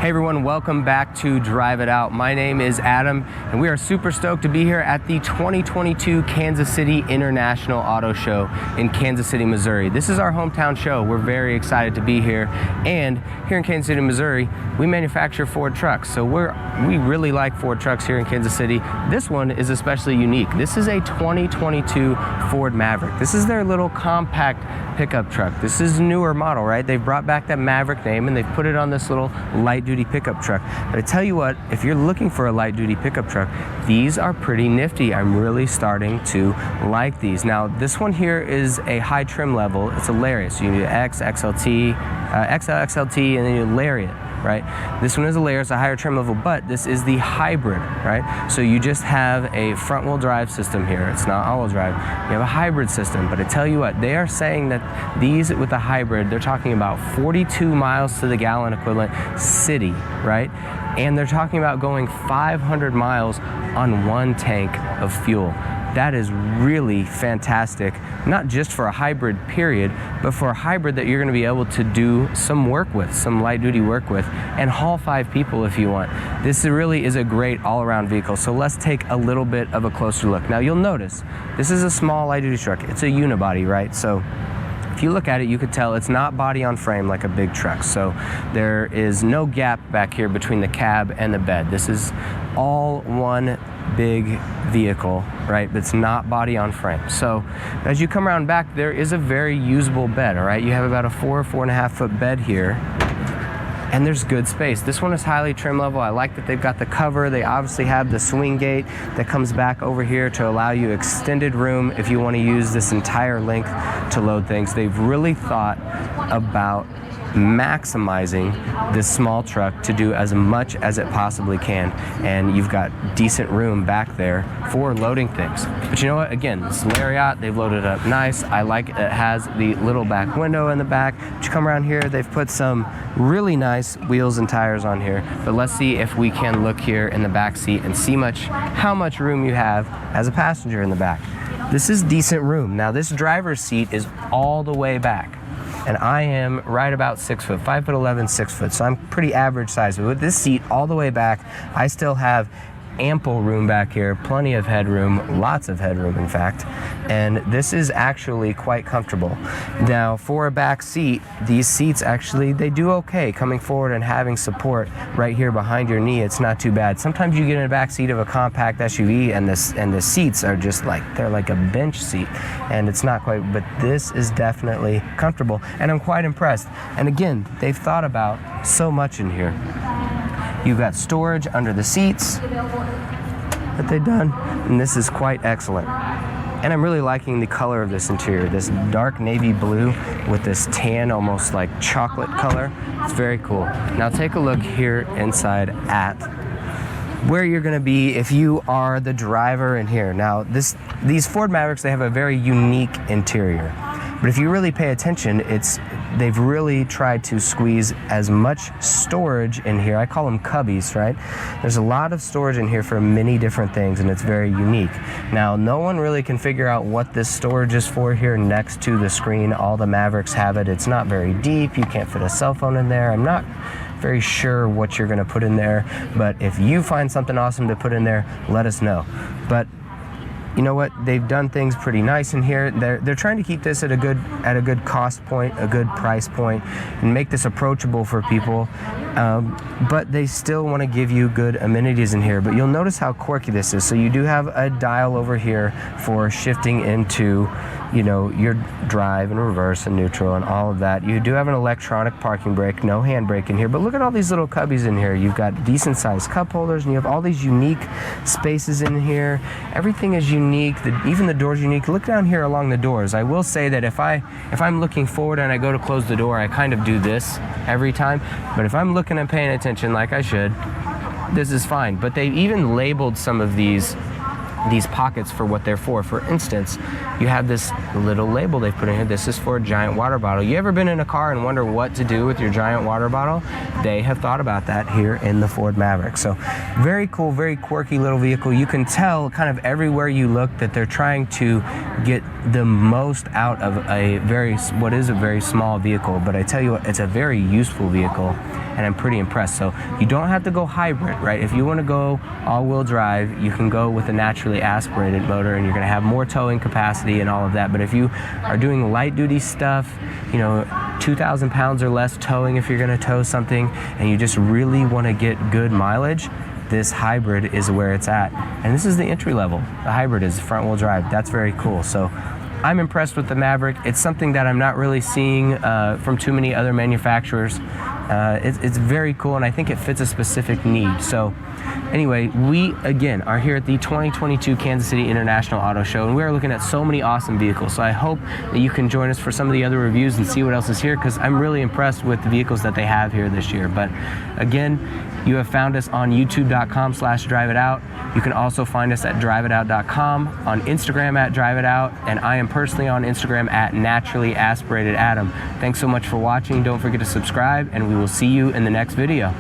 Hey everyone, welcome back to Drive It Out. My name is Adam, and we are super stoked to be here at the 2022 Kansas City International Auto Show in Kansas City, Missouri. This is our hometown show. We're very excited to be here. And here in Kansas City, Missouri, we manufacture Ford trucks. So we really like Ford trucks here in Kansas City. This one is especially unique. This is a 2022 Ford Maverick. This is their little compact pickup truck. This is a newer model, right? They've brought back that Maverick name and they've put it on this little light duty pickup truck. But I tell you what, if you're looking for a light duty pickup truck, these are pretty nifty. I'm really starting to like these. Now, this one here is a high trim level. It's a Lariat. So you can do X, XLT, XL, XLT, and then you Lariat. Right? This one is a Lariat, it's a higher trim level, but this is the hybrid, right? So you just have a front wheel drive system here. It's not all wheel drive. You have a hybrid system, but I tell you what, they are saying that these with the hybrid, they're talking about 42 miles to the gallon equivalent city, right? And they're talking about going 500 miles on one tank of fuel. That is really fantastic, not just for a hybrid period, but for a hybrid that you're going to be able to do some work with, some light duty work with, and haul 5 people if you want. This really is a great all-around vehicle. So let's take a little bit of a closer look. Now you'll notice, this is a small light duty truck. It's a unibody, right? So if you look at it, you could tell it's not body on frame like a big truck. So there is no gap back here between the cab and the bed. This is all one big vehicle, right? But it's not body on frame. So as you come around back, there is a very usable bed, all right? You have about a 4.5 foot bed here, and there's good space. This one is highly trim level. I like that they've got the cover. They obviously have the swing gate that comes back over here to allow you extended room if you want to use this entire length to load things. They've really thought about maximizing this small truck to do as much as it possibly can, and you've got decent room back there for loading things. But you know what, again, this Lariat, they've loaded it up nice. I like it has the little back window in the back. But you come around here, they've put some really nice wheels and tires on here. But let's see if we can look here in the back seat and see how much room you have as a passenger in the back. This is decent room. Now this driver's seat is all the way back, and I am right about 6 foot, 5'11", 6 foot, so I'm pretty average size. But with this seat all the way back, I still have ample room back here, plenty of headroom, lots of headroom in fact, and this is actually quite comfortable. Now for a back seat, these seats actually, they do okay coming forward and having support right here behind your knee. It's not too bad. Sometimes you get in a back seat of a compact SUV and the seats are just like, they're like a bench seat, and it's not quite, but this is definitely comfortable, and I'm quite impressed. And again, they've thought about so much in here. You've got storage under the seats that they've done, and this is quite excellent. And I'm really liking the color of this interior, this dark navy blue with this tan, almost like chocolate color. It's very cool. Now take a look here inside at where you're going to be if you are the driver in here. Now these Ford Mavericks, they have a very unique interior. But if you really pay attention, they've really tried to squeeze as much storage in here. I call them cubbies, right? There's a lot of storage in here for many different things, and it's very unique. Now, no one really can figure out what this storage is for here next to the screen. All the Mavericks have it. It's not very deep. You can't fit a cell phone in there. I'm not very sure what you're going to put in there, but if you find something awesome to put in there, let us know. But you know what? They've done things pretty nice in here. They're trying to keep this at a good cost point, a good price point, and make this approachable for people. But they still want to give you good amenities in here. But you'll notice how quirky this is. So you do have a dial over here for shifting into, you know, your drive and reverse and neutral and all of that. You do have an electronic parking brake, no handbrake in here. But look at all these little cubbies in here. You've got decent sized cup holders, and you have all these unique spaces in here. Everything is unique. Even the door's unique. Look down here along the doors. I will say that if I'm looking forward and I go to close the door, I kind of do this every time. But if I'm looking and paying attention like I should, this is fine. But they've even labeled some of these these pockets for what they're for. For instance, you have this little label they put in here. This is for a giant water bottle. You ever been in a car and wonder what to do with your giant water bottle? They have thought about that here in the Ford Maverick. So very cool, very quirky little vehicle. You can tell kind of everywhere you look that they're trying to get the most out of what is a very small vehicle, but I tell you what, it's a very useful vehicle, and I'm pretty impressed. So you don't have to go hybrid, right? If you want to go all-wheel drive, you can go with a naturally aspirated motor, and you're going to have more towing capacity and all of that. But if you are doing light-duty stuff, you know, 2,000 pounds or less towing, if you're going to tow something, and you just really want to get good mileage, this hybrid is where it's at. And this is the entry level. The hybrid is front-wheel drive. That's very cool. So I'm impressed with the Maverick. It's something that I'm not really seeing from too many other manufacturers. It's very cool, and I think it fits a specific need. So anyway, we again are here at the 2022 Kansas City International Auto Show, and we are looking at so many awesome vehicles. So I hope that you can join us for some of the other reviews and see what else is here, because I'm really impressed with the vehicles that they have here this year. But again, you have found us on youtube.com/driveitout. You can also find us at driveitout.com, on Instagram at driveitout, and I am personally on Instagram at naturallyaspiratedadam. Thanks so much for watching. Don't forget to subscribe, and we will see you in the next video.